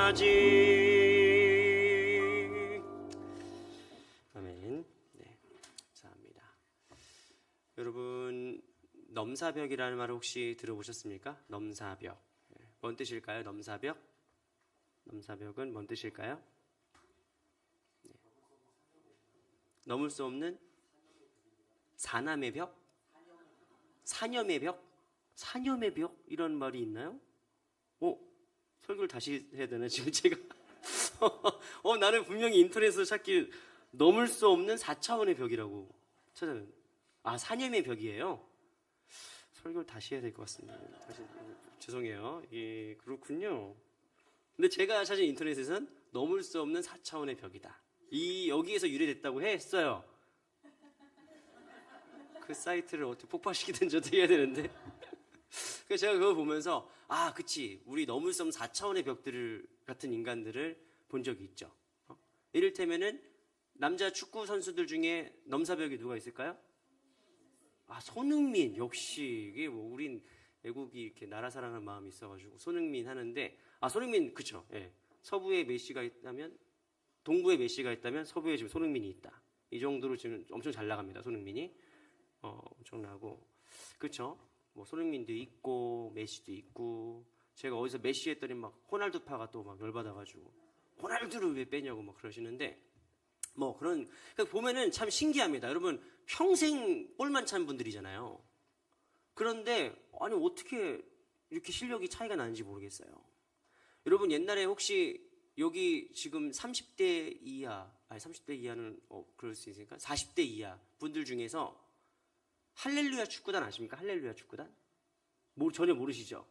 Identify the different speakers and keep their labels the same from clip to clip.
Speaker 1: 아멘. 네, 감사합니다. 여러분, 넘사벽이라는 말을 혹시 들어보셨습니까? 넘사벽. 뭔 뜻일까요? 넘사벽? 넘사벽은 뭔 뜻일까요? 네. 넘을 수 없는 사남의 벽? 사념의 벽? 사념의 벽? 이런 말이 있나요? 설교를 다시 해야 되나? 지금 제가 나는 분명히 인터넷에서 찾길 넘을 수 없는 4차원의 벽이라고 찾아낸. 사념의 벽이에요. 설교를 다시 해야 될 것 같습니다. 다시, 죄송해요. 예, 그렇군요. 근데 제가 찾은 인터넷에서는 넘을 수 없는 4차원의 벽이다. 여기에서 유래됐다고 했어요. 그 사이트를 어떻게 폭파시키든지 어떻게 해야 되는데. 그래서 제가 그걸 보면서 그치, 우리 넘을 수 없는 4차원의 벽들 같은 인간들을 본 적이 있죠. 이를테면은 남자 축구 선수들 중에 넘사벽이 누가 있을까요? 손흥민. 역시 이게 뭐 우린 애국이 이렇게 나라 사랑하는 마음이 있어가지고 손흥민 하는데, 손흥민 그쵸. 예. 서부에 메시가 있다면, 동부에 메시가 있다면 서부에 지금 손흥민이 있다. 이 정도로 지금 엄청 잘 나갑니다. 손흥민이 엄청나고, 그쵸. 뭐 손흥민도 있고 메시도 있고. 제가 어디서 메시 했더니 막 호날두파가 또 막 열받아가지고 호날두를 왜 빼냐고 막 그러시는데, 뭐 그러니까 보면은 참 신기합니다. 여러분, 평생 볼만 찬 분들이잖아요. 그런데 어떻게 이렇게 실력이 차이가 나는지 모르겠어요. 여러분, 옛날에 혹시 여기 지금 30대 이하, 30대 이하는 그럴 수 있으니까 40대 이하 분들 중에서 할렐루야 축구단 아십니까? 할렐루야 축구단? 전혀 모르시죠?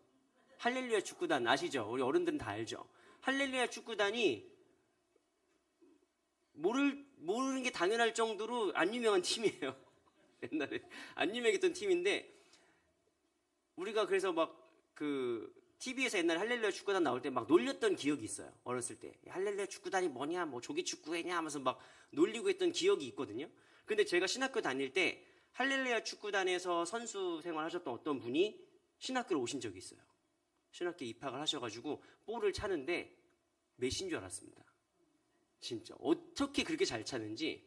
Speaker 1: 할렐루야 축구단 아시죠? 우리 어른들은 다 알죠? 할렐루야 축구단이 모르는 게 당연할 정도로 안 유명한 팀이에요. 옛날에 안 유명했던 팀인데, 우리가 그래서 막 TV에서 옛날에 할렐루야 축구단 나올 때 막 놀렸던 기억이 있어요. 어렸을 때. 할렐루야 축구단이 뭐냐, 뭐 조기 축구회냐 하면서 막 놀리고 했던 기억이 있거든요. 근데 제가 신학교 다닐 때 할렐루야 축구단에서 선수 생활하셨던 어떤 분이 신학교로 오신 적이 있어요. 신학교에 입학을 하셔가지고 볼을 차는데 메시인 줄 알았습니다. 진짜 어떻게 그렇게 잘 차는지,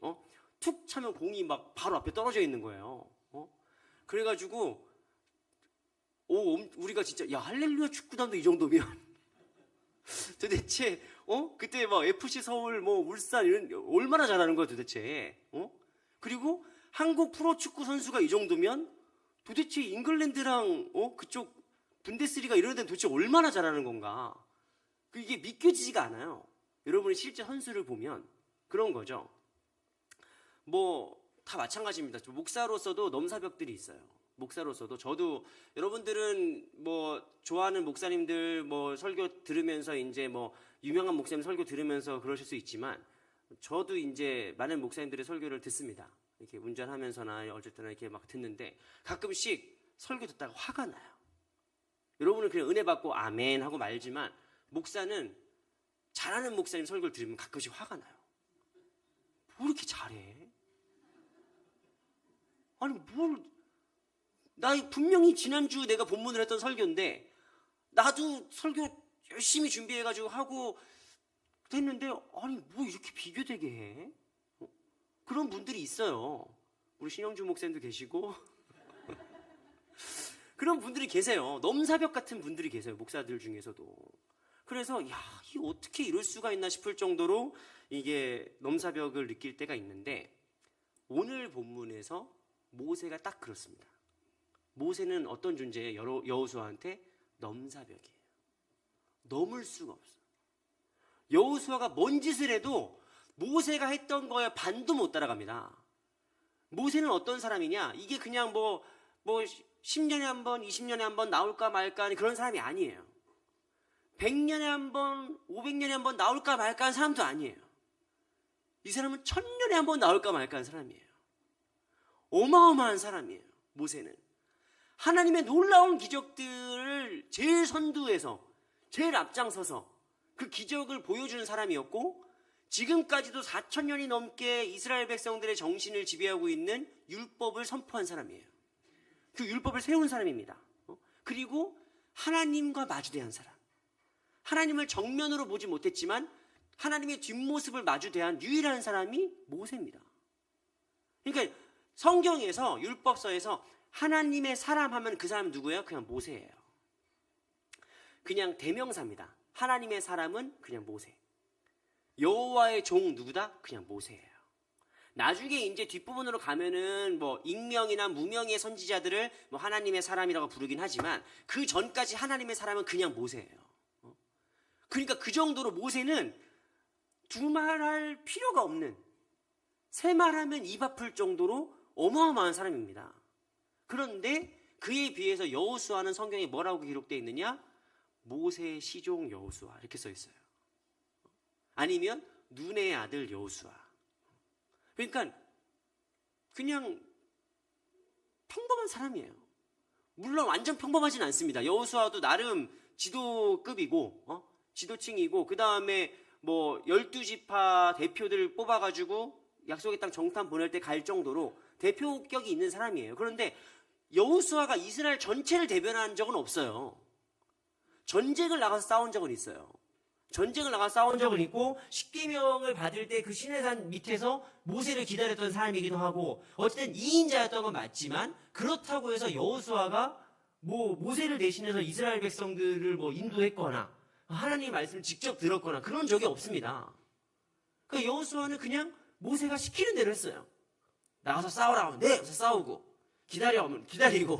Speaker 1: 툭 차면 공이 막 바로 앞에 떨어져 있는 거예요. 그래가지고 우리가 진짜, 야, 할렐루야 축구단도 이 정도면 도대체 그때 막 FC 서울, 뭐 울산 이런 얼마나 잘하는 거야 도대체. 그리고 한국 프로축구 선수가 이 정도면 도대체 잉글랜드랑 그쪽 분데스리가 이런 데는 도대체 얼마나 잘하는 건가. 이게 믿겨지지가 않아요. 여러분이 실제 선수를 보면 그런 거죠. 뭐 다 마찬가지입니다. 목사로서도 넘사벽들이 있어요. 목사로서도 저도, 여러분들은 뭐 좋아하는 목사님들 뭐 설교 들으면서 이제 뭐 유명한 목사님 설교 들으면서 그러실 수 있지만, 저도 이제 많은 목사님들의 설교를 듣습니다. 이렇게 운전하면서나 어쩔 때나 이렇게 막 듣는데, 가끔씩 설교 듣다가 화가 나요. 여러분은 그냥 은혜 받고 아멘 하고 말지만, 목사는 잘하는 목사님 설교를 들으면 가끔씩 화가 나요. 뭐 이렇게 잘해? 나 분명히 지난주 내가 본문을 했던 설교인데, 나도 설교 열심히 준비해가지고 하고 했는데, 뭐 이렇게 비교되게 해? 그런 분들이 있어요. 우리 신영주 목사님도 계시고 그런 분들이 계세요. 넘사벽 같은 분들이 계세요. 목사들 중에서도. 그래서 이게 어떻게 이럴 수가 있나 싶을 정도로 이게 넘사벽을 느낄 때가 있는데, 오늘 본문에서 모세가 딱 그렇습니다. 모세는 어떤 존재예요? 여호수아한테 넘사벽이에요. 넘을 수가 없어요. 여호수아가 뭔 짓을 해도 모세가 했던 거에 반도 못 따라갑니다. 모세는 어떤 사람이냐? 이게 그냥 뭐 10년에 한 번, 20년에 한 번 나올까 말까 하는 그런 사람이 아니에요. 100년에 한 번, 500년에 한 번 나올까 말까 하는 사람도 아니에요. 이 사람은 1000년에 한 번 나올까 말까 하는 사람이에요. 어마어마한 사람이에요. 모세는 하나님의 놀라운 기적들을 제일 선두에서, 제일 앞장서서 그 기적을 보여주는 사람이었고, 지금까지도 4000년이 넘게 이스라엘 백성들의 정신을 지배하고 있는 율법을 선포한 사람이에요. 그 율법을 세운 사람입니다. 그리고 하나님과 마주대한 사람, 하나님을 정면으로 보지 못했지만 하나님의 뒷모습을 마주 대한 유일한 사람이 모세입니다. 그러니까 성경에서, 율법서에서 하나님의 사람 하면 그 사람은 누구예요? 그냥 모세예요. 그냥 대명사입니다. 하나님의 사람은 그냥 모세. 여호와의 종 누구다? 그냥 모세예요. 나중에 이제 뒷부분으로 가면은 뭐 익명이나 무명의 선지자들을 뭐 하나님의 사람이라고 부르긴 하지만 그 전까지 하나님의 사람은 그냥 모세예요. 그러니까 그 정도로 모세는 두말할 필요가 없는, 세 말하면 입 아플 정도로 어마어마한 사람입니다. 그런데 그에 비해서 여호수아는 성경에 뭐라고 기록되어 있느냐? 모세의 시종 여호수아 이렇게 써 있어요. 아니면 눈의 아들 여호수아. 그러니까 그냥 평범한 사람이에요. 물론 완전 평범하진 않습니다. 여호수아도 나름 지도급이고 지도층이고 그 다음에 뭐 12지파 대표들을 뽑아가지고 약속의 땅 정탐 보낼 때 갈 정도로 대표격이 있는 사람이에요. 그런데 여호수아가 이스라엘 전체를 대변한 적은 없어요. 전쟁을 나가서 싸운 적은 있어요. 전쟁을 나가서 싸운 적은 있고 십계명을 받을 때 그 시내산 밑에서 모세를 기다렸던 사람이기도 하고 어쨌든 2인자였던 건 맞지만 그렇다고 해서 여호수아가 뭐 모세를 대신해서 이스라엘 백성들을 뭐 인도했거나 하나님의 말씀을 직접 들었거나 그런 적이 없습니다. 그러니까 여호수아는 그냥 모세가 시키는 대로 했어요. 나가서 싸우라 하면 네! 가서 싸우고 기다려 하면 기다리고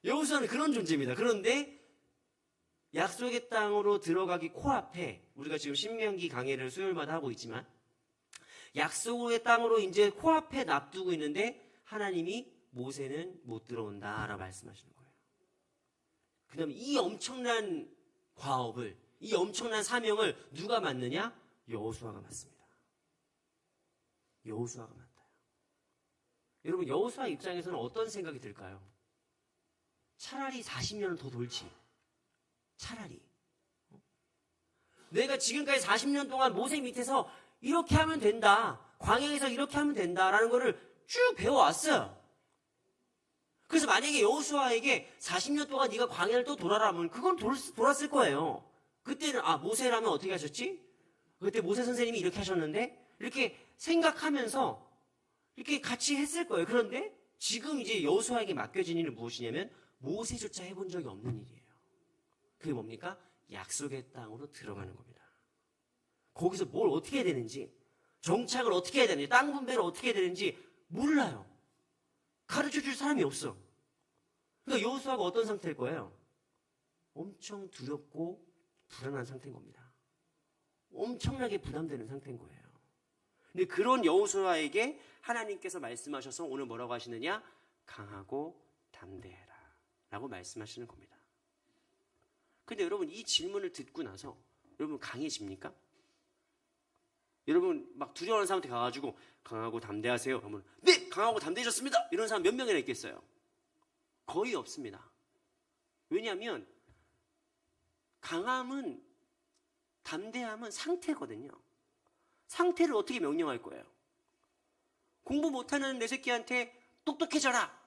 Speaker 1: 여호수아는 그런 존재입니다. 그런데 약속의 땅으로 들어가기 코앞에 우리가 지금 신명기 강해를 수요일마다 하고 있지만 약속의 땅으로 이제 코앞에 납두고 있는데 하나님이 모세는 못 들어온다라고 말씀하시는 거예요. 그 다음에 이 엄청난 과업을, 이 엄청난 사명을 누가 맡느냐? 여호수아가 맡습니다. 여호수아가 맡아요. 여러분 여호수아 입장에서는 어떤 생각이 들까요? 차라리 40년을 더 돌지. 차라리 내가 지금까지 40년 동안 모세 밑에서 이렇게 하면 된다, 광야에서 이렇게 하면 된다라는 거를 쭉 배워왔어요. 그래서 만약에 여호수아에게 40년 동안 네가 광야를 또 돌아라면 그건 돌았을 거예요. 그때는 모세라면 어떻게 하셨지? 그때 모세 선생님이 이렇게 하셨는데 이렇게 생각하면서 이렇게 같이 했을 거예요. 그런데 지금 이제 여호수아에게 맡겨진 일은 무엇이냐면 모세조차 해본 적이 없는 일이에요. 그게 뭡니까? 약속의 땅으로 들어가는 겁니다. 거기서 뭘 어떻게 해야 되는지, 정착을 어떻게 해야 되는지, 땅 분배를 어떻게 해야 되는지 몰라요. 가르쳐줄 사람이 없어. 그러니까 여호수아가 어떤 상태일 거예요? 엄청 두렵고 불안한 상태인 겁니다. 엄청나게 부담되는 상태인 거예요. 근데 그런 여호수아에게 하나님께서 말씀하셔서 오늘 뭐라고 하시느냐? 강하고 담대해라 라고 말씀하시는 겁니다. 근데 여러분 이 질문을 듣고 나서 여러분 강해집니까? 여러분 막 두려워하는 사람한테 가가지고 강하고 담대하세요 하면 네! 강하고 담대해졌습니다! 이런 사람 몇 명이나 있겠어요? 거의 없습니다. 왜냐하면 강함은, 담대함은 상태거든요. 상태를 어떻게 명령할 거예요? 공부 못하는 내 새끼한테 똑똑해져라!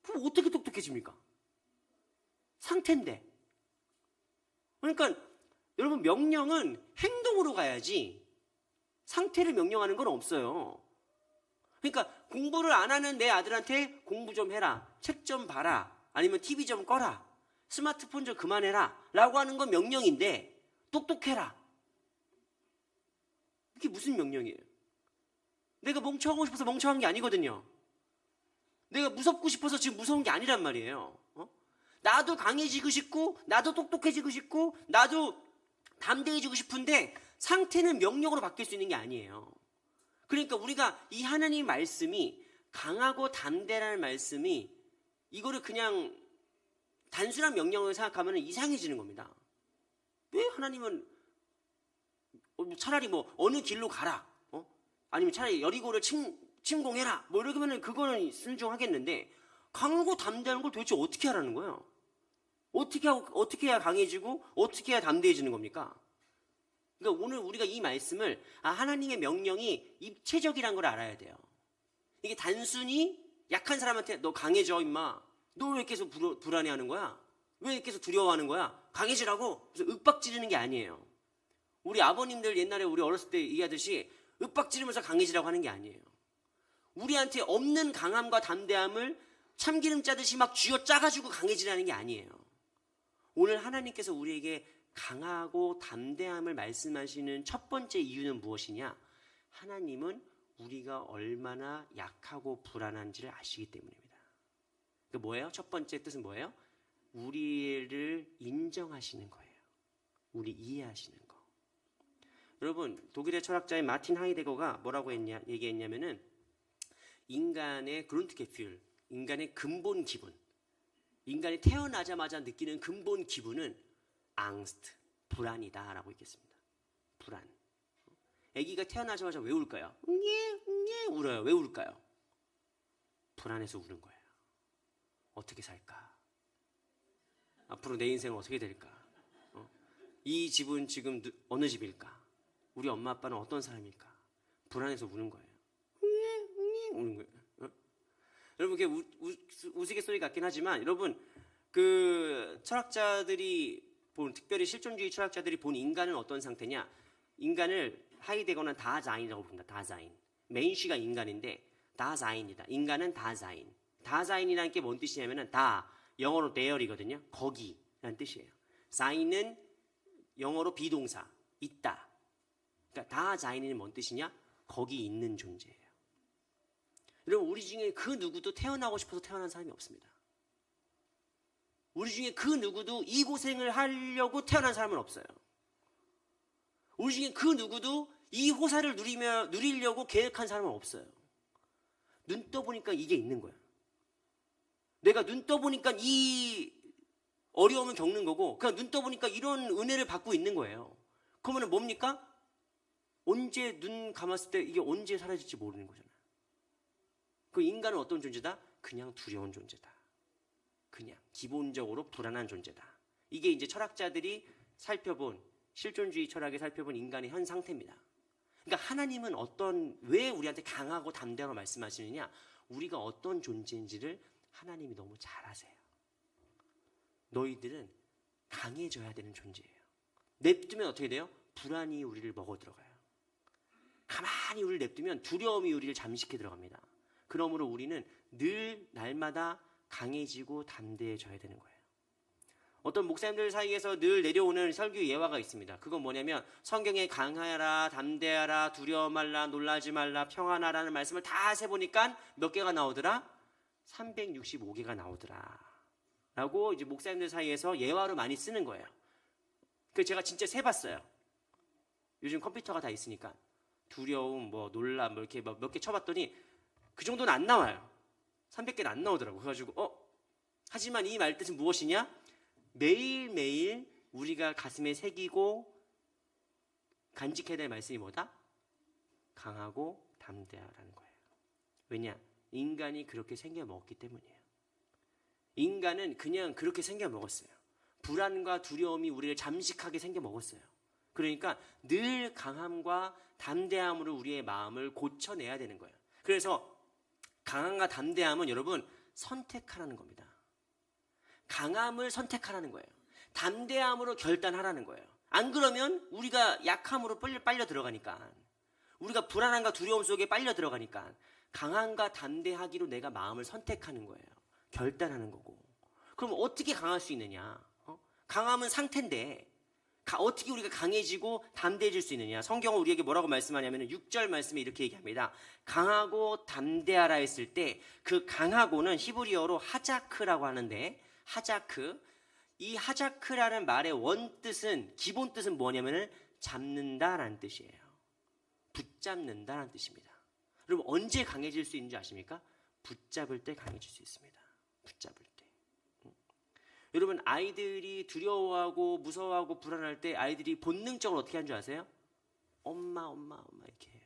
Speaker 1: 그럼 어떻게 똑똑해집니까? 상태인데. 그러니까 여러분 명령은 행동으로 가야지 상태를 명령하는 건 없어요. 그러니까 공부를 안 하는 내 아들한테 공부 좀 해라, 책 좀 봐라, 아니면 TV 좀 꺼라, 스마트폰 좀 그만해라 라고 하는 건 명령인데 똑똑해라, 이게 무슨 명령이에요? 내가 멍청하고 싶어서 멍청한 게 아니거든요. 내가 무섭고 싶어서 지금 무서운 게 아니란 말이에요. 나도 강해지고 싶고 나도 똑똑해지고 싶고 나도 담대해지고 싶은데 상태는 명령으로 바뀔 수 있는 게 아니에요. 그러니까 우리가 이 하나님 말씀이 강하고 담대라는 말씀이 이거를 그냥 단순한 명령을 생각하면 이상해지는 겁니다. 왜 하나님은 차라리 뭐 어느 길로 가라, 아니면 차라리 여리고를 침공해라 뭐 이렇게 하면 그거는 순종하겠는데 강하고 담대한 걸 도대체 어떻게 하라는 거예요? 어떻게 해야 강해지고 어떻게 해야 담대해지는 겁니까? 그러니까 오늘 우리가 이 말씀을 하나님의 명령이 입체적이라는 걸 알아야 돼요. 이게 단순히 약한 사람한테 너 강해져 임마, 너 왜 계속 불안해하는 거야? 왜 이렇게 해서 두려워하는 거야? 강해지라고. 그래서 윽박 지르는 게 아니에요. 우리 아버님들 옛날에 우리 어렸을 때 얘기하듯이 윽박 지르면서 강해지라고 하는 게 아니에요. 우리한테 없는 강함과 담대함을 참기름 짜듯이 막 쥐어 짜가지고 강해지라는 게 아니에요. 오늘 하나님께서 우리에게 강하고 담대함을 말씀하시는 첫 번째 이유는 무엇이냐? 하나님은 우리가 얼마나 약하고 불안한지를 아시기 때문입니다. 그 뭐예요? 첫 번째 뜻은 뭐예요? 우리를 인정하시는 거예요. 우리 이해하시는 거. 여러분, 독일의 철학자인 마틴 하이데거가 뭐라고 얘기했냐면은 인간의 그룬트게필, 인간의 근본 기분, 인간이 태어나자마자 느끼는 근본 기분은 앙스트, 불안이다라고 읽겠습니다. 불안. 아기가 태어나자마자 왜 울까요? 울어요. 왜 울까요? 불안해서 우는 거예요. 어떻게 살까? 앞으로 내 인생은 어떻게 될까? 이 집은 지금 어느 집일까? 우리 엄마 아빠는 어떤 사람일까? 불안해서 우는 거예요. 우는 거예요. 여러분, 그게 우스갯소리 같긴 하지만, 여러분, 그 철학자들이 특별히 실존주의 철학자들이 본 인간은 어떤 상태냐? 인간을 하이데거는 다자인이라고 부른다. 다자인. 메인쉬가 인간인데 다자인이다. 인간은 다자인. 다자인이라는 게 뭔 뜻이냐면은 다 영어로 there이거든요. 거기라는 뜻이에요. 자인은 영어로 비동사 있다. 그러니까 다자인은 뭔 뜻이냐? 거기 있는 존재예요. 여러분, 우리 중에 그 누구도 태어나고 싶어서 태어난 사람이 없습니다. 우리 중에 그 누구도 이 고생을 하려고 태어난 사람은 없어요. 우리 중에 그 누구도 이 호사를 누리려고 계획한 사람은 없어요. 눈 떠보니까 이게 있는 거야. 내가 눈 떠보니까 이 어려움을 겪는 거고, 그냥 눈 떠보니까 이런 은혜를 받고 있는 거예요. 그러면 뭡니까? 언제 눈 감았을 때 이게 언제 사라질지 모르는 거잖아요. 그 인간은 어떤 존재다? 그냥 두려운 존재다. 그냥 기본적으로 불안한 존재다. 이게 이제 철학자들이 실존주의 철학에 살펴본 인간의 현 상태입니다. 그러니까 하나님은 왜 우리한테 강하고 담대하고 말씀하시느냐? 우리가 어떤 존재인지를 하나님이 너무 잘 아세요. 너희들은 강해져야 되는 존재예요. 냅두면 어떻게 돼요? 불안이 우리를 먹어 들어가요. 가만히 우리를 냅두면 두려움이 우리를 잠식해 들어갑니다. 그러므로 우리는 늘 날마다 강해지고 담대해져야 되는 거예요. 어떤 목사님들 사이에서 늘 내려오는 설교 예화가 있습니다. 그건 뭐냐면 성경에 강하라, 담대하라, 두려워 말라, 놀라지 말라, 평안하라는 말씀을 다 세보니까 몇 개가 나오더라? 365개가 나오더라. 라고 이제 목사님들 사이에서 예화로 많이 쓰는 거예요. 그래서 제가 진짜 세봤어요. 요즘 컴퓨터가 다 있으니까. 두려움, 놀람, 이렇게 몇 개 쳐봤더니 그 정도는 안 나와요. 300개는 안 나오더라고요. 그래가지고, 하지만 이 말뜻은 무엇이냐? 매일매일 우리가 가슴에 새기고 간직해야 될 말씀이 뭐다? 강하고 담대하라는 거예요. 왜냐? 인간이 그렇게 생겨먹었기 때문이에요. 인간은 그냥 그렇게 생겨먹었어요. 불안과 두려움이 우리를 잠식하게 생겨먹었어요. 그러니까 늘 강함과 담대함으로 우리의 마음을 고쳐내야 되는 거예요. 그래서 강함과 담대함은 여러분 선택하라는 겁니다. 강함을 선택하라는 거예요. 담대함으로 결단하라는 거예요. 안 그러면 우리가 약함으로 빨려 들어가니까, 우리가 불안함과 두려움 속에 빨려 들어가니까 강함과 담대하기로 내가 마음을 선택하는 거예요. 결단하는 거고. 그럼 어떻게 강할 수 있느냐? 강함은 상태인데 어떻게 우리가 강해지고 담대해질 수 있느냐? 성경은 우리에게 뭐라고 말씀하냐면 6절 말씀에 이렇게 얘기합니다. 강하고 담대하라 했을 때 그 강하고는 히브리어로 하자크라고 하는데, 하자크, 이 하자크라는 말의 원뜻은, 기본 뜻은 뭐냐면은 잡는다라는 뜻이에요. 붙잡는다라는 뜻입니다. 여러분, 언제 강해질 수 있는지 아십니까? 붙잡을 때 강해질 수 있습니다. 붙잡을 때. 여러분, 아이들이 두려워하고 무서워하고 불안할 때 아이들이 본능적으로 어떻게 하는 줄 아세요? 엄마 이렇게 해요.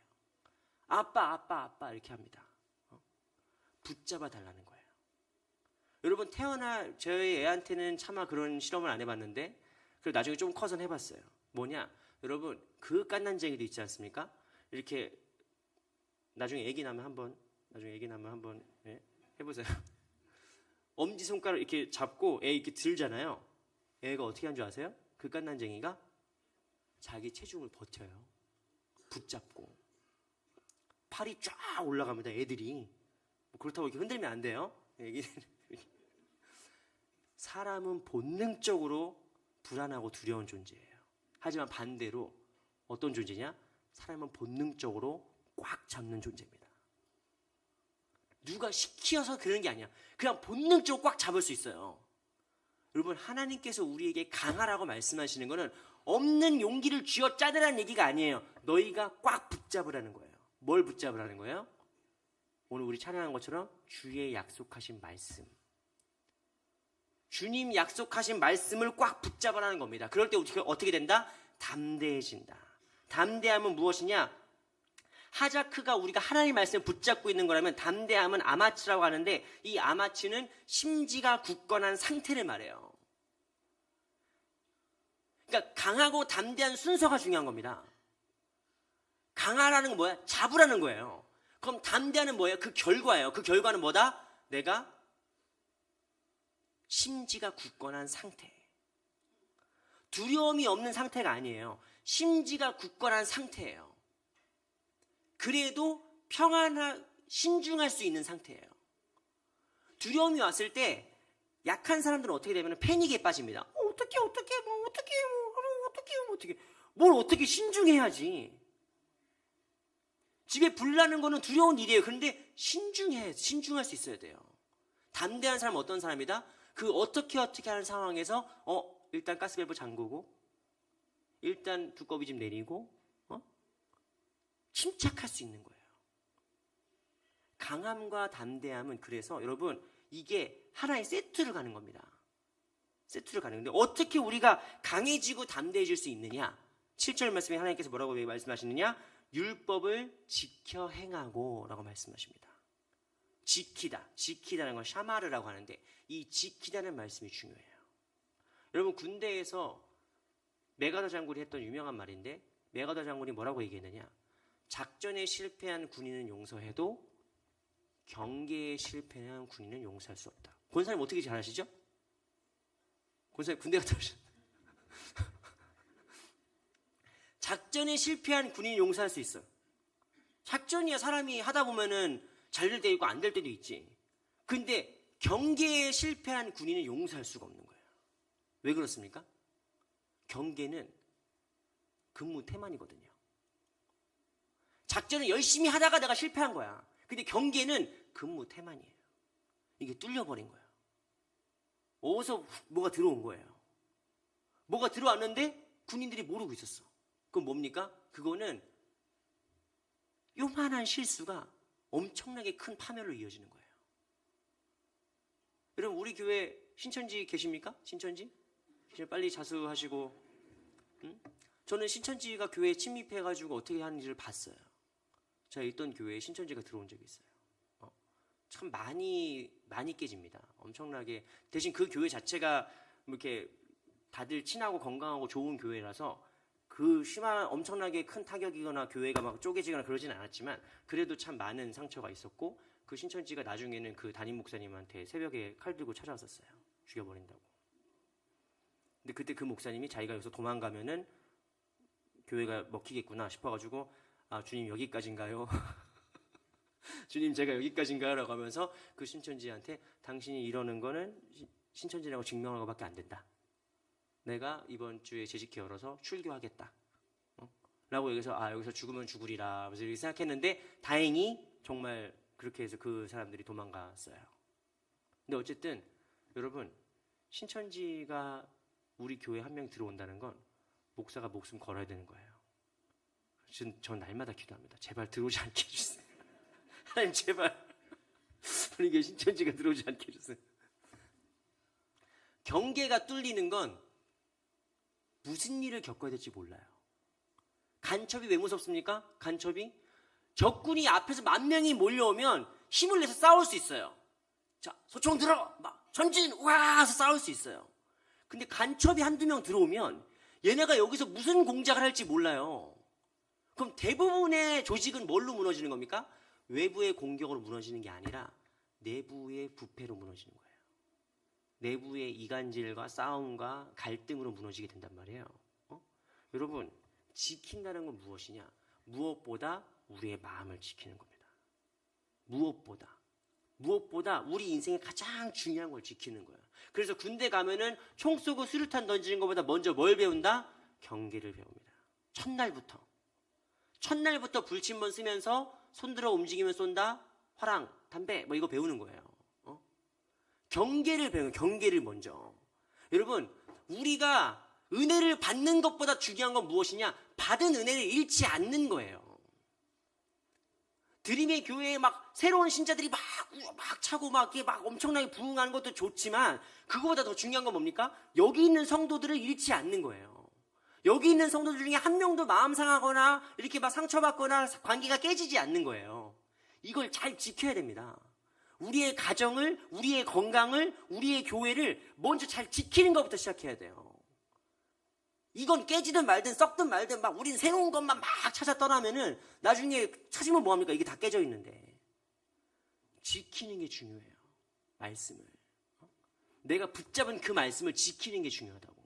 Speaker 1: 아빠 이렇게 합니다. 붙잡아 달라는 거예요. 여러분, 저희 애한테는 차마 그런 실험을 안 해봤는데, 그리고 나중에 좀 커서 해봤어요. 뭐냐? 여러분, 그 깐난쟁이도 있지 않습니까? 이렇게 나중에 얘기 나면 한번 해보세요. 엄지손가락 이렇게 잡고 애 이렇게 들잖아요. 애가 어떻게 하는 줄 아세요? 그 갓난쟁이가 자기 체중을 버텨요. 붙잡고. 팔이 쫙 올라갑니다. 애들이. 그렇다고 이렇게 흔들면 안 돼요. 사람은 본능적으로 불안하고 두려운 존재예요. 하지만 반대로 어떤 존재냐? 사람은 본능적으로 꽉 잡는 존재입니다. 누가 시켜서 그러는 게 아니야. 그냥 본능적으로 꽉 잡을 수 있어요. 여러분, 하나님께서 우리에게 강하라고 말씀하시는 것은 없는 용기를 쥐어 짜내라는 얘기가 아니에요. 너희가 꽉 붙잡으라는 거예요. 뭘 붙잡으라는 거예요? 오늘 우리 찬양한 것처럼 주의 약속하신 말씀. 주님 약속하신 말씀을 꽉 붙잡으라는 겁니다. 그럴 때 어떻게 된다? 담대해진다. 담대함은 무엇이냐? 하자크가 우리가 하나님의 말씀을 붙잡고 있는 거라면 담대함은 아마치라고 하는데 이 아마치는 심지가 굳건한 상태를 말해요. 그러니까 강하고 담대한 순서가 중요한 겁니다. 강하라는 건 뭐야? 잡으라는 거예요. 그럼 담대함은 뭐예요? 그 결과예요. 그 결과는 뭐다? 내가 심지가 굳건한 상태. 두려움이 없는 상태가 아니에요. 심지가 굳건한 상태예요. 그래도 신중할 수 있는 상태예요. 두려움이 왔을 때 약한 사람들은 어떻게 되면 패닉에 빠집니다. 어떻게 뭘 어떻게 신중해야지. 집에 불 나는 거는 두려운 일이에요. 그런데 신중할 수 있어야 돼요. 담대한 사람은 어떤 사람이다? 그 어떻게 하는 상황에서 일단 가스밸브 잠그고 일단 두꺼비 좀 내리고 침착할 수 있는 거예요. 강함과 담대함은 그래서 여러분 이게 하나의 세트를 가는 겁니다. 세트를 가는 건데 어떻게 우리가 강해지고 담대해질 수 있느냐? 7절 말씀에 하나님께서 뭐라고 말씀하시느냐? 율법을 지켜 행하고 라고 말씀하십니다. 지키다라는 건 샤마르라고 하는데 이 지키다는 말씀이 중요해요. 여러분 군대에서 메가더 장군이 했던 유명한 말인데 메가더 장군이 뭐라고 얘기했느냐? 작전에 실패한 군인은 용서해도 경계에 실패한 군인은 용서할 수 없다. 권사님 어떻게 잘 아시죠? 권사님 군대 갔다 오셨 작전에 실패한 군인이 용서할 수 있어요. 작전이야 사람이 하다 보면은 잘 될 때도 있고 안 될 때도 있지. 근데 경계에 실패한 군인은 용서할 수가 없는 거예요. 왜 그렇습니까? 경계는 근무 태만이거든요. 작전을 열심히 하다가 내가 실패한 거야. 근데 경계는 근무 태만이에요. 이게 뚫려버린 거예요. 어디서 뭐가 들어온 거예요. 뭐가 들어왔는데 군인들이 모르고 있었어. 그건 뭡니까? 그거는 요만한 실수가 엄청나게 큰 파멸로 이어지는 거예요. 여러분 우리 교회 신천지 계십니까? 신천지? 빨리 자수하시고. 저는 신천지가 교회에 침입해가지고 어떻게 하는지를 봤어요. 제가 있던 교회에 신천지가 들어온 적이 있어요. 참 많이 깨집니다. 엄청나게. 대신 그 교회 자체가 이렇게 다들 친하고 건강하고 좋은 교회라서 그 심한 엄청나게 큰 타격이거나 교회가 막 쪼개지거나 그러진 않았지만 그래도 참 많은 상처가 있었고 그 신천지가 나중에는 그 담임 목사님한테 새벽에 칼 들고 찾아왔었어요. 죽여버린다고. 근데 그때 그 목사님이 자기가 여기서 도망가면은 교회가 먹히겠구나 싶어가지고 주님 여기까지인가요? 주님 제가 여기까지인가요? 라고 하면서 그 신천지한테 당신이 이러는 거는 신천지라고 증명한 것밖에 안 된다. 내가 이번 주에 재직회 열어서 출교하겠다. 라고 여기서 죽으면 죽으리라. 그래서 이렇게 생각했는데 다행히 정말 그렇게 해서 그 사람들이 도망갔어요. 근데 어쨌든 여러분 신천지가 우리 교회 한 명 들어온다는 건 목사가 목숨 걸어야 되는 거예요. 전 날마다 기도합니다. 제발 들어오지 않게 해주세요. 하나님 제발 우리 교회 신천지가 들어오지 않게 해주세요. 경계가 뚫리는 건 무슨 일을 겪어야 될지 몰라요. 간첩이 왜 무섭습니까? 간첩이 적군이 앞에서 10,000명이 몰려오면 힘을 내서 싸울 수 있어요. 자, 소총 들어! 막 전진! 와! 해서 싸울 수 있어요. 근데 간첩이 한두 명 들어오면 얘네가 여기서 무슨 공작을 할지 몰라요. 그럼 대부분의 조직은 뭘로 무너지는 겁니까? 외부의 공격으로 무너지는 게 아니라 내부의 부패로 무너지는 거예요. 내부의 이간질과 싸움과 갈등으로 무너지게 된단 말이에요. 여러분, 지킨다는 건 무엇이냐? 무엇보다 우리의 마음을 지키는 겁니다. 무엇보다 우리 인생에 가장 중요한 걸 지키는 거예요. 그래서 군대 가면은 총 쏘고 수류탄 던지는 것보다 먼저 뭘 배운다? 경계를 배웁니다. 첫날부터 불침번 쓰면서 손들어 움직이면 쏜다? 화랑, 담배, 뭐 이거 배우는 거예요. 경계를 배우는, 경계를 먼저. 여러분, 우리가 은혜를 받는 것보다 중요한 건 무엇이냐? 받은 은혜를 잃지 않는 거예요. 드림의 교회에 막 새로운 신자들이 막 차고 막 엄청나게 부흥하는 것도 좋지만 그거보다 더 중요한 건 뭡니까? 여기 있는 성도들을 잃지 않는 거예요. 여기 있는 성도들 중에 한 명도 마음 상하거나 이렇게 막 상처받거나 관계가 깨지지 않는 거예요. 이걸 잘 지켜야 됩니다. 우리의 가정을, 우리의 건강을, 우리의 교회를 먼저 잘 지키는 것부터 시작해야 돼요. 이건 깨지든 말든 썩든 말든 막 우린 새로운 것만 막 찾아 떠나면은 나중에 찾으면 뭐합니까? 이게 다 깨져 있는데. 지키는 게 중요해요. 말씀을. 내가 붙잡은 그 말씀을 지키는 게 중요하다고.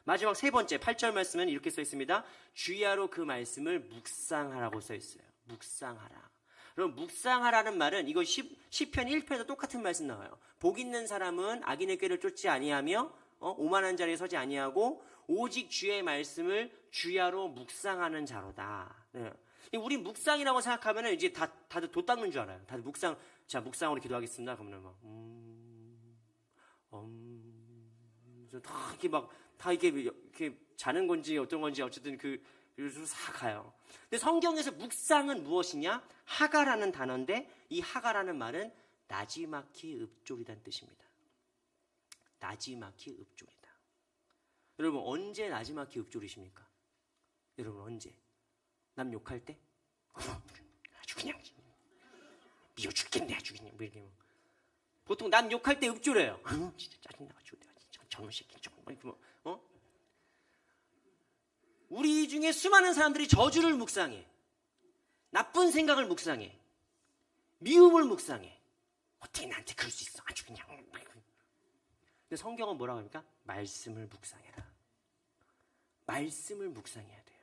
Speaker 1: 마지막 세 번째 8절 말씀은 이렇게 써 있습니다. 주야로 그 말씀을 묵상하라고 써 있어요. 묵상하라. 그럼 묵상하라는 말은 이거 시편 1편에도 똑같은 말씀 나와요. 복 있는 사람은 악인의 꾀를 쫓지 아니하며 오만한 자리에 서지 아니하고 오직 주의 말씀을 주야로 묵상하는 자로다. 네. 우리 묵상이라고 생각하면 이제 다들 돛 닦는 줄 알아요. 다들 묵상으로 기도하겠습니다. 그러면 막 다 이렇게 다 이렇게 자는 건지 어떤 건지 어쨌든 그래서 싹 가요. 근데 성경에서 묵상은 무엇이냐? 하가라는 단어인데 이 하가라는 말은 나지막히 읊조리다는 뜻입니다. 나지막히 읊조리다. 여러분 언제 나지막히 읊조리십니까? 여러분 언제? 남 욕할 때? 아주 그냥 미워 죽겠네 아주 그냥 뭐 이렇게 보통 남 욕할 때 읊조려요. 진짜 짜증나가지고 내가 진짜 저놈 새끼 우리 중에 수많은 사람들이 저주를 묵상해. 나쁜 생각을 묵상해. 미움을 묵상해. 어떻게 나한테 그럴 수 있어? 아주 그냥. 근데 성경은 뭐라고 합니까? 말씀을 묵상해라. 말씀을 묵상해야 돼요.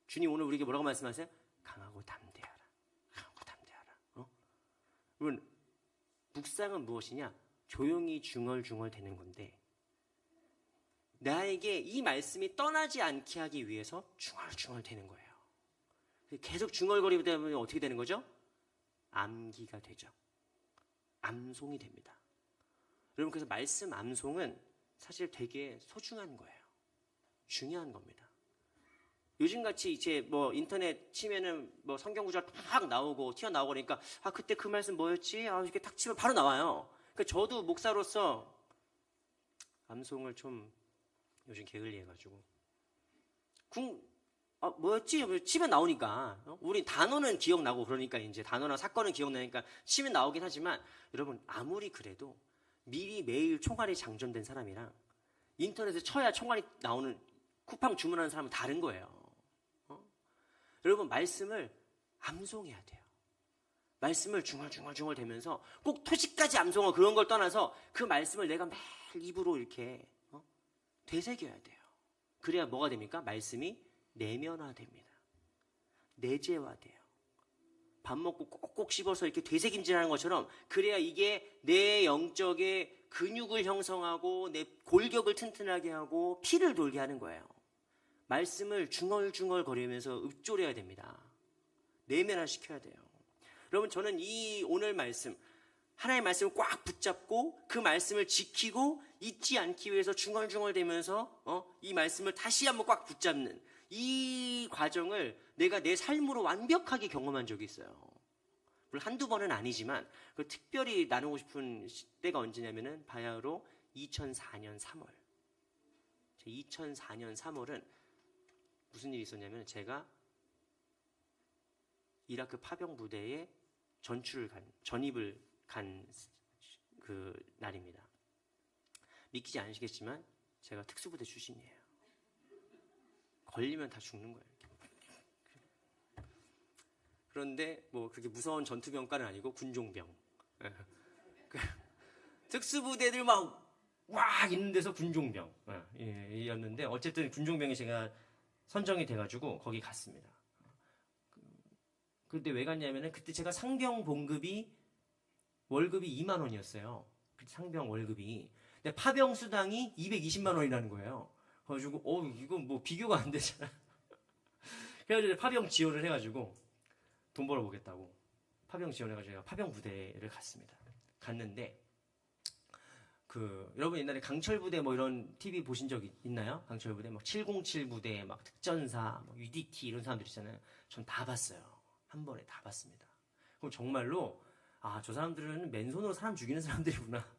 Speaker 1: 주님 오늘 우리에게 뭐라고 말씀하세요? 강하고 담대하라. 강하고 담대하라. 여러분 묵상은 무엇이냐? 조용히 중얼중얼 되는 건데 나에게 이 말씀이 떠나지 않게 하기 위해서 중얼중얼 되는 거예요. 계속 중얼거리다 보면 어떻게 되는 거죠? 암기가 되죠. 암송이 됩니다. 여러분 그래서 말씀 암송은 사실 되게 소중한 거예요. 중요한 겁니다. 요즘같이 이제 뭐 인터넷 치면은 뭐 성경 구절 탁 나오고 튀어나오고 그러니까 그때 그 말씀 뭐였지? 이렇게 탁 치면 바로 나와요. 그러니까 저도 목사로서 암송을 좀 요즘 게을리해가지고 뭐였지? 치면 나오니까 우리 단어는 기억나고 그러니까 이제 단어나 사건은 기억나니까 치면 나오긴 하지만 여러분 아무리 그래도 미리 매일 총알이 장전된 사람이랑 인터넷에 쳐야 총알이 나오는 쿠팡 주문하는 사람은 다른 거예요. 여러분 말씀을 암송해야 돼요. 말씀을 중얼중얼 대면서 꼭 토식까지 암송하고 그런 걸 떠나서 그 말씀을 내가 매일 입으로 이렇게 되새겨야 돼요. 그래야 뭐가 됩니까? 말씀이 내면화됩니다. 내재화돼요. 밥 먹고 꼭꼭 씹어서 이렇게 되새김질하는 것처럼 그래야 이게 내 영적의 근육을 형성하고 내 골격을 튼튼하게 하고 피를 돌게 하는 거예요. 말씀을 중얼중얼 거리면서 읊조려야 됩니다. 내면화시켜야 돼요. 여러분 저는 이 오늘 말씀 하나님의 말씀을 꽉 붙잡고 그 말씀을 지키고 잊지 않기 위해서 중얼중얼대면서 이 말씀을 다시 한번 꽉 붙잡는 이 과정을 내가 내 삶으로 완벽하게 경험한 적이 있어요. 물론 한두 번은 아니지만 특별히 나누고 싶은 때가 언제냐면은 바야흐로 2004년 3월. 2004년 3월은 무슨 일이 있었냐면 제가 이라크 파병 부대에 전입을 간 그 날입니다. 믿기지 않으시겠지만 제가 특수부대 출신이에요. 걸리면 다 죽는 거예요. 그런데 뭐 그렇게 무서운 전투병과는 아니고 군종병. 특수부대들 막 있는 데서 군종병 였는데 어쨌든 군종병에 제가 선정이 돼가지고 거기 갔습니다. 그때 왜 갔냐면은 그때 제가 상병 봉급이 월급이 2만 원이었어요. 상병 월급이. 근데 파병 수당이 220만 원이라는 거예요. 그래가지고 이건 뭐 비교가 안 되잖아. 그래가지고 파병 지원을 해가지고 돈 벌어보겠다고 파병 지원해가지고 제가 파병 부대를 갔습니다. 갔는데 여러분 옛날에 강철 부대 뭐 이런 TV 보신 적 있나요? 강철 부대 막 707 부대 막 특전사 뭐 UDT 이런 사람들 있잖아요. 전 다 봤어요. 한 번에 다 봤습니다. 그럼 정말로 저 사람들은 맨손으로 사람 죽이는 사람들이구나.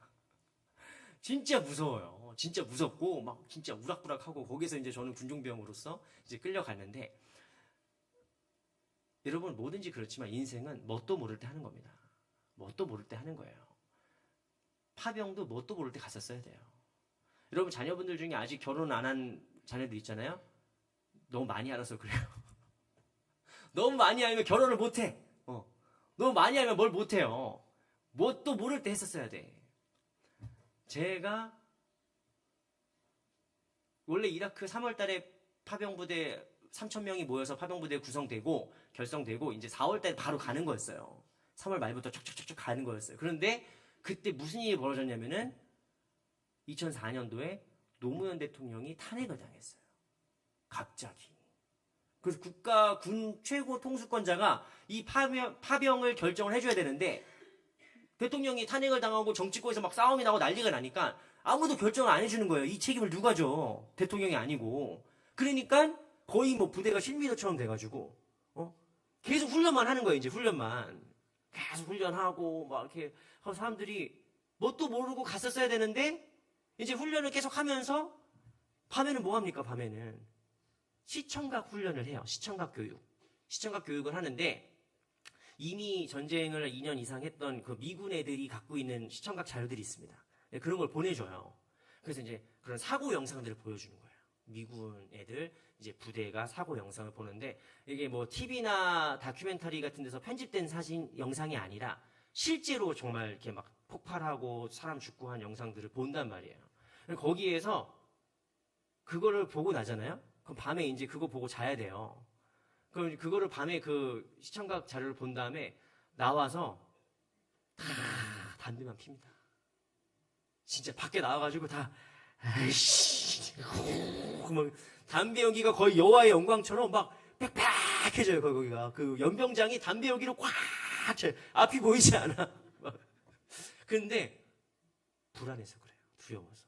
Speaker 1: 진짜 무서워요. 진짜 무섭고 막 진짜 우락부락하고 거기서 이제 저는 군종병으로서 이제 끌려갔는데 여러분 뭐든지 그렇지만 인생은 뭣도 모를 때 하는 겁니다. 뭣도 모를 때 하는 거예요. 파병도 뭣도 모를 때 갔었어야 돼요. 여러분 자녀분들 중에 아직 결혼 안 한 자녀들 있잖아요. 너무 많이 알아서 그래요. 너무 많이 알면 결혼을 못해. 너무 많이 알면 뭘 못해요. 뭣도 모를 때 했었어야 돼. 제가 원래 이라크 3월달에 파병부대 3,000명이 모여서 파병부대 구성되고 결성되고 이제 4월달에 바로 가는 거였어요. 3월 말부터 촉촉촉촉 가는 거였어요. 그런데 그때 무슨 일이 벌어졌냐면은 2004년도에 노무현 대통령이 탄핵을 당했어요. 갑자기. 그래서 군 최고 통수권자가 이 파병을 결정을 해줘야 되는데 대통령이 탄핵을 당하고 정치권에서 막 싸움이 나고 난리가 나니까 아무도 결정을 안 해주는 거예요. 이 책임을 누가 져? 대통령이 아니고. 그러니까 거의 뭐 부대가 실미도처럼 돼가지고 계속 훈련만 하는 거예요. 이제 훈련만. 계속 훈련하고 막 이렇게 사람들이 뭣도 모르고 갔었어야 되는데 이제 훈련을 계속 하면서 밤에는 뭐 합니까? 밤에는 시청각 훈련을 해요. 시청각 교육. 시청각 교육을 하는데 이미 전쟁을 2년 이상 했던 그 미군 애들이 갖고 있는 시청각 자료들이 있습니다. 그런 걸 보내줘요. 그래서 이제 그런 사고 영상들을 보여주는 거예요. 미군 애들 이제 부대가 사고 영상을 보는데 이게 뭐 TV나 다큐멘터리 같은 데서 편집된 사진 영상이 아니라 실제로 정말 이렇게 막 폭발하고 사람 죽고 한 영상들을 본단 말이에요. 거기에서 그거를 보고 나잖아요. 그럼 밤에 이제 그거 보고 자야 돼요. 그럼 그거를 밤에 그 시청각 자료를 본 다음에 나와서 다 담배만 핍니다. 진짜 밖에 나와가지고 다 아이씨 막 담배 연기가 거의 여호와의 영광처럼 막 빽빽해져요. 거기가 그 연병장이 담배 연기로 꽉 차요. 앞이 보이지 않아. 근데 불안해서 그래요. 두려워서.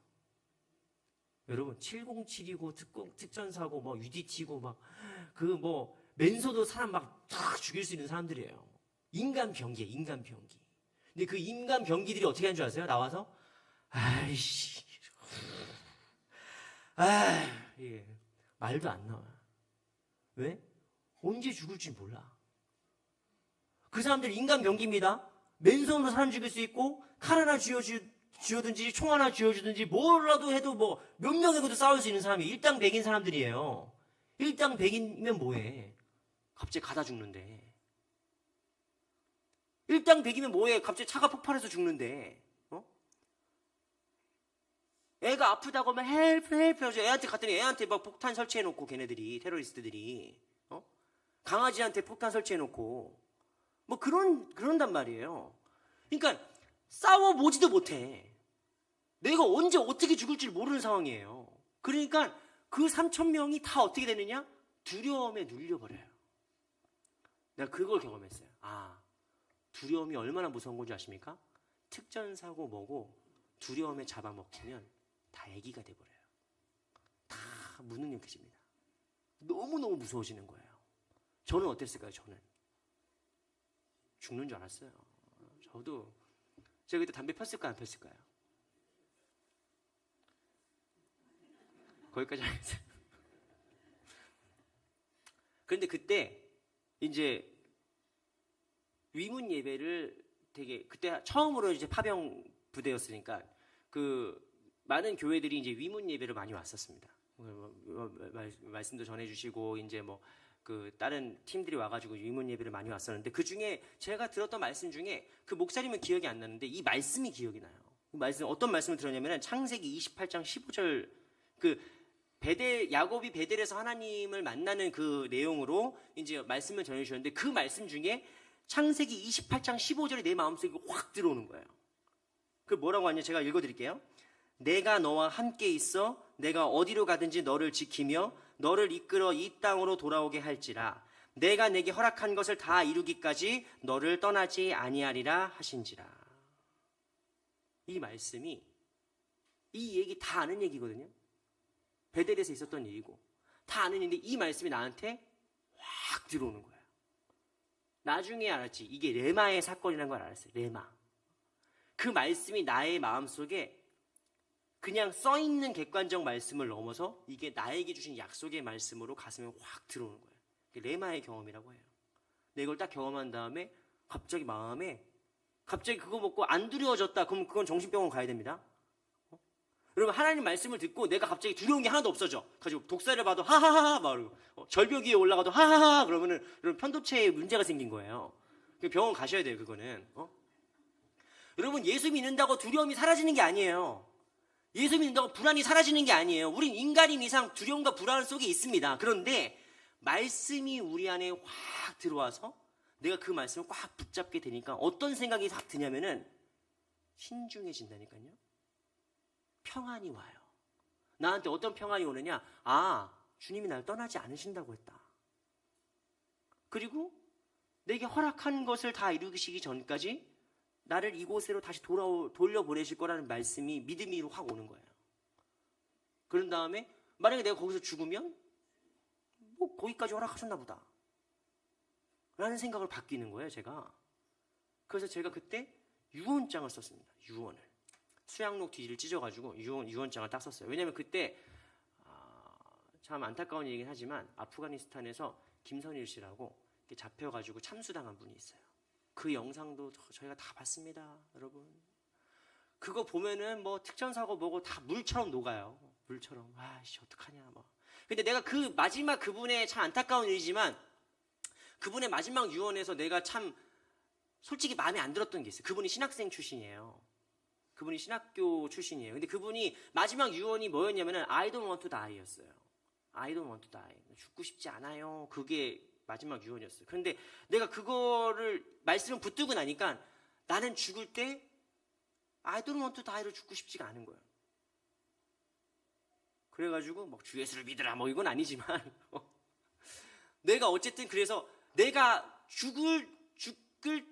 Speaker 1: 여러분 707이고 특전사고 뭐 UDT고 막 그 뭐 맨손으로 사람 막 탁 죽일 수 있는 사람들이에요. 인간 병기예요. 인간 병기. 근데 그 인간 병기들이 어떻게 하는 줄 아세요? 나와서 아이씨 예. 말도 안 나와. 왜? 언제 죽을지 몰라. 그 사람들 인간 병기입니다. 맨손으로 사람 죽일 수 있고 칼 하나 쥐어든지 총 하나 쥐어주든지 뭐라도 해도 뭐 몇 명이고도 싸울 수 있는 사람이 일당백인 사람들이에요. 일당백이면 뭐해? 갑자기 가다 죽는데. 일당백이면 뭐해? 갑자기 차가 폭발해서 죽는데. 애가 아프다고 하면 헬프 해서 애한테 갔더니 애한테 막 폭탄 설치해놓고 걔네들이 테러리스트들이 강아지한테 폭탄 설치해놓고 뭐 그런단 말이에요. 그러니까 싸워보지도 못해. 내가 언제 어떻게 죽을지 모르는 상황이에요. 그러니까 그 3,000명이 다 어떻게 되느냐? 두려움에 눌려버려요. 내가 그걸 경험했어요. 두려움이 얼마나 무서운 건지 아십니까? 특전사고 뭐고 두려움에 잡아먹히면 다 애기가 돼버려요. 다 무능력해집니다. 너무너무 무서워지는 거예요. 저는 어땠을까요? 저는 죽는 줄 알았어요. 저도 제가 그때 담배 폈을까요? 안 폈을까요? 거기까지 하겠어요. 그런데 그때 이제 위문 예배를 되게 그때 처음으로 이제 파병 부대였으니까 그 많은 교회들이 이제 위문 예배를 많이 왔었습니다. 말씀도 전해주시고 이제 뭐 그 다른 팀들이 와가지고 위문 예배를 많이 왔었는데 그 중에 제가 들었던 말씀 중에 그 목사님은 기억이 안 나는데 이 말씀이 기억이 나요. 말씀, 어떤 말씀을 들었냐면은 창세기 28장 15절, 야곱이 베델에서 하나님을 만나는 그 내용으로 이제 말씀을 전해주셨는데, 그 말씀 중에 창세기 28장 15절이 내 마음속에 확 들어오는 거예요. 그 뭐라고 하냐, 제가 읽어드릴게요. 내가 너와 함께 있어 내가 어디로 가든지 너를 지키며 너를 이끌어 이 땅으로 돌아오게 할지라. 내가 내게 허락한 것을 다 이루기까지 너를 떠나지 아니하리라 하신지라. 이 말씀이, 이 얘기 다 아는 얘기거든요. 베델에서 있었던 일이고 다 아는 일인데 이 말씀이 나한테 확 들어오는 거예요. 나중에 알았지. 이게 레마의 사건이라는 걸 알았어요. 레마. 그 말씀이 나의 마음속에 그냥 써있는 객관적 말씀을 넘어서 이게 나에게 주신 약속의 말씀으로 가슴에 확 들어오는 거예요. 레마의 경험이라고 해요. 내가 이걸 딱 경험한 다음에 갑자기 마음에, 갑자기 그거 먹고 안 두려워졌다. 그럼 그건 정신병원 가야 됩니다. 여러분, 하나님 말씀을 듣고 내가 갑자기 두려운 게 하나도 없어져. 가지고 독사를 봐도 하하하 막 그러고, 절벽 위에 올라가도 하하하 그러면은 여러분 편도체에 문제가 생긴 거예요. 병원 가셔야 돼요. 그거는. 여러분, 예수 믿는다고 두려움이 사라지는 게 아니에요. 예수 믿는다고 불안이 사라지는 게 아니에요. 우린 인간인 이상 두려움과 불안 속에 있습니다. 그런데 말씀이 우리 안에 확 들어와서 내가 그 말씀을 꽉 붙잡게 되니까 어떤 생각이 확 드냐면은 신중해진다니까요. 평안이 와요. 나한테 어떤 평안이 오느냐? 아, 주님이 나를 떠나지 않으신다고 했다. 그리고 내게 허락한 것을 다 이루시기 전까지 나를 이곳으로 다시 돌려보내실 거라는 말씀이 믿음이 확 오는 거예요. 그런 다음에 만약에 내가 거기서 죽으면 뭐 거기까지 허락하셨나 보다 라는 생각을 바뀌는 거예요. 제가. 그래서 제가 그때 유언장을 썼습니다. 유언을. 수양록 뒤를 찢어가지고 유언장을 딱 썼어요. 왜냐하면 그때 참 안타까운 얘기긴 하지만 아프가니스탄에서 김선일 씨라고 잡혀가지고 참수당한 분이 있어요. 그 영상도 저희가 다 봤습니다. 여러분. 그거 보면은 뭐 특전사고 뭐고 다 물처럼 녹아요. 물처럼. 아이씨 어떡하냐 뭐. 근데 내가 그 마지막 그분의 참 안타까운 일이지만 그분의 마지막 유언에서 내가 참 솔직히 마음에 안 들었던 게 있어요. 그분이 신학생 출신이에요. 그분이 신학교 출신이에요. 근데 그분이 마지막 유언이 뭐였냐면은 I don't want to die였어요. I don't want to die. 죽고 싶지 않아요. 그게 마지막 유언이었어요. 그런데 내가 그거를 말씀을 붙들고 나니까 나는 죽을 때 I don't want to die로 죽고 싶지가 않은 거예요. 그래가지고 뭐 주 예수를 믿으라 뭐 이건 아니지만 내가 어쨌든 그래서 내가 죽을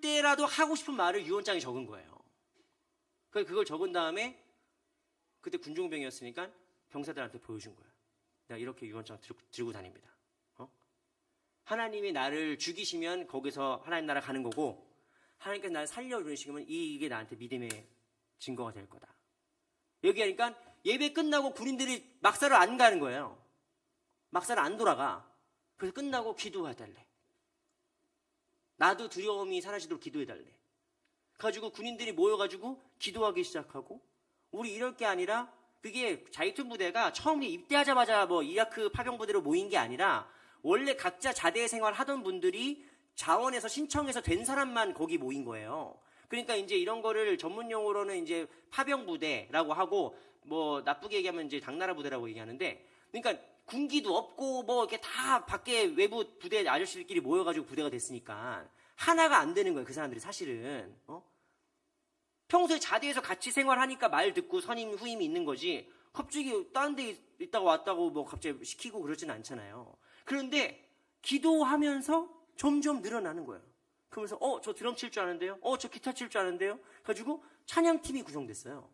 Speaker 1: 때라도 하고 싶은 말을 유언장에 적은 거예요. 그래서 그걸 적은 다음에 그때 군종병이었으니까 병사들한테 보여준 거예요. 내가 이렇게 유언장 들고 다닙니다. 하나님이 나를 죽이시면 거기서 하나님 나라 가는 거고 하나님께서 나를 살려주시면 이게 나한테 믿음의 증거가 될 거다. 여기 하니까 예배 끝나고 군인들이 막사를 안 가는 거예요. 막사를 안 돌아가. 그래서 끝나고 기도해달래. 나도 두려움이 사라지도록 기도해달래. 가지고 군인들이 모여가지고 기도하기 시작하고 우리 이럴 게 아니라 그게 자이툰 부대가 처음에 입대하자마자 뭐 이라크 파병 부대로 모인 게 아니라 원래 각자 자대 생활 하던 분들이 자원에서 신청해서 된 사람만 거기 모인 거예요. 그러니까 이제 이런 거를 전문 용어로는 이제 파병 부대라고 하고 뭐 나쁘게 얘기하면 이제 당나라 부대라고 얘기하는데 그러니까 군기도 없고 뭐 이렇게 다 밖에 외부 부대 아저씨들끼리 모여가지고 부대가 됐으니까 하나가 안 되는 거예요. 그 사람들이 사실은. 평소에 자대에서 같이 생활하니까 말 듣고 선임 후임이 있는 거지 갑자기 다른 데 있다가 왔다고 뭐 갑자기 시키고 그러진 않잖아요. 그런데 기도하면서 점점 늘어나는 거예요. 그러면서 저 드럼 칠 줄 아는데요. 저 기타 칠 줄 아는데요. 가지고 찬양팀이 구성됐어요.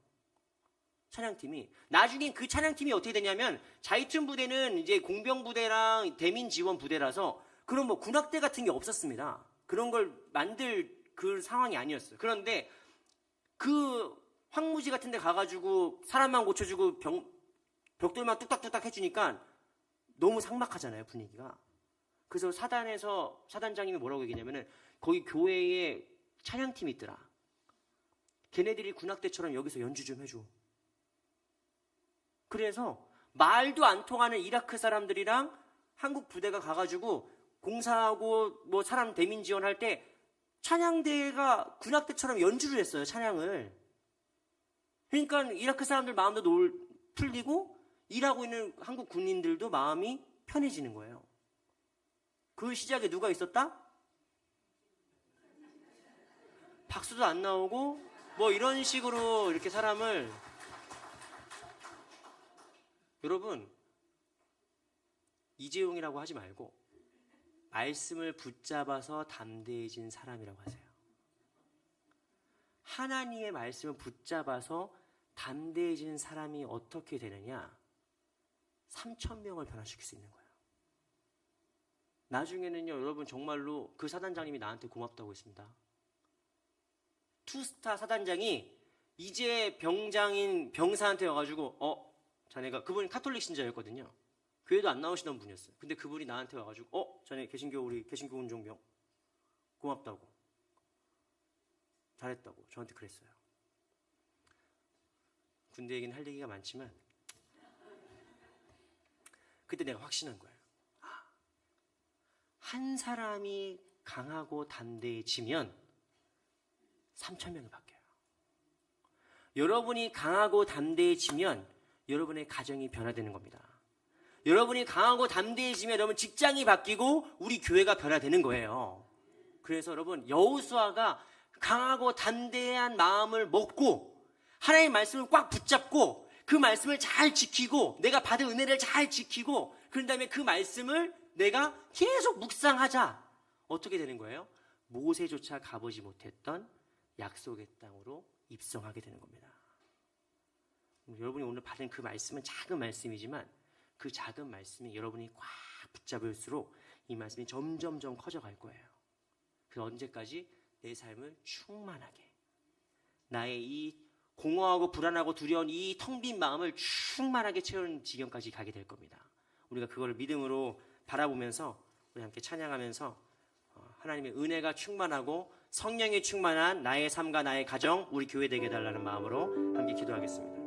Speaker 1: 찬양팀이. 나중엔 그 찬양팀이 어떻게 되냐면 자이툰 부대는 이제 공병부대랑 대민 지원 부대라서 그런 뭐 군악대 같은 게 없었습니다. 그런 걸 만들 그 상황이 아니었어요. 그런데 그 황무지 같은 데 가가지고 사람만 고쳐주고 벽돌만 뚝딱뚝딱 해주니까 너무 삭막하잖아요, 분위기가. 그래서 사단장님이 뭐라고 얘기냐면은 거기 교회에 찬양팀이 있더라. 걔네들이 군악대처럼 여기서 연주 좀 해줘. 그래서 말도 안 통하는 이라크 사람들이랑 한국 부대가 가가지고 공사하고 뭐 사람 대민 지원할 때 찬양대가 군악대처럼 연주를 했어요, 찬양을. 그러니까 이라크 사람들 마음도 풀리고 일하고 있는 한국 군인들도 마음이 편해지는 거예요. 그 시작에 누가 있었다? 박수도 안 나오고 뭐 이런 식으로 이렇게 사람을, 여러분 이재용이라고 하지 말고 말씀을 붙잡아서 담대해진 사람이라고 하세요. 하나님의 말씀을 붙잡아서 담대해진 사람이 어떻게 되느냐? 3,000명을 변화시킬 수 있는 거예요. 나중에는요, 여러분 정말로 그 사단장님이 나한테 고맙다고 했습니다. 투스타 사단장이 이제 병장인 병사한테 와가지고 자네가, 그분이 카톨릭 신자였거든요. 교회도 안 나오시던 분이었어요. 근데 그분이 나한테 와가지고 자네 우리 개신교 운종병 고맙다고, 잘했다고 저한테 그랬어요. 군대 얘기는 할 얘기가 많지만 그때 내가 확신한 거예요. 한 사람이 강하고 담대해지면 3,000명이 바뀌어요. 여러분이 강하고 담대해지면 여러분의 가정이 변화되는 겁니다. 여러분이 강하고 담대해지면 여러분 직장이 바뀌고 우리 교회가 변화되는 거예요. 그래서 여러분, 여호수아가 강하고 담대한 마음을 먹고 하나님의 말씀을 꽉 붙잡고 그 말씀을 잘 지키고 내가 받은 은혜를 잘 지키고 그런 다음에 그 말씀을 내가 계속 묵상하자. 어떻게 되는 거예요? 모세조차 가보지 못했던 약속의 땅으로 입성하게 되는 겁니다. 여러분이 오늘 받은 그 말씀은 작은 말씀이지만 그 작은 말씀이 여러분이 꽉 붙잡을수록 이 말씀이 점점점 커져갈 거예요. 그래서 언제까지? 내 삶을 충만하게, 나의 이 공허하고 불안하고 두려운 이 텅 빈 마음을 충만하게 채우는 지경까지 가게 될 겁니다. 우리가 그거를 믿음으로 바라보면서 우리 함께 찬양하면서 하나님의 은혜가 충만하고 성령이 충만한 나의 삶과 나의 가정, 우리 교회 되게 해달라는 마음으로 함께 기도하겠습니다.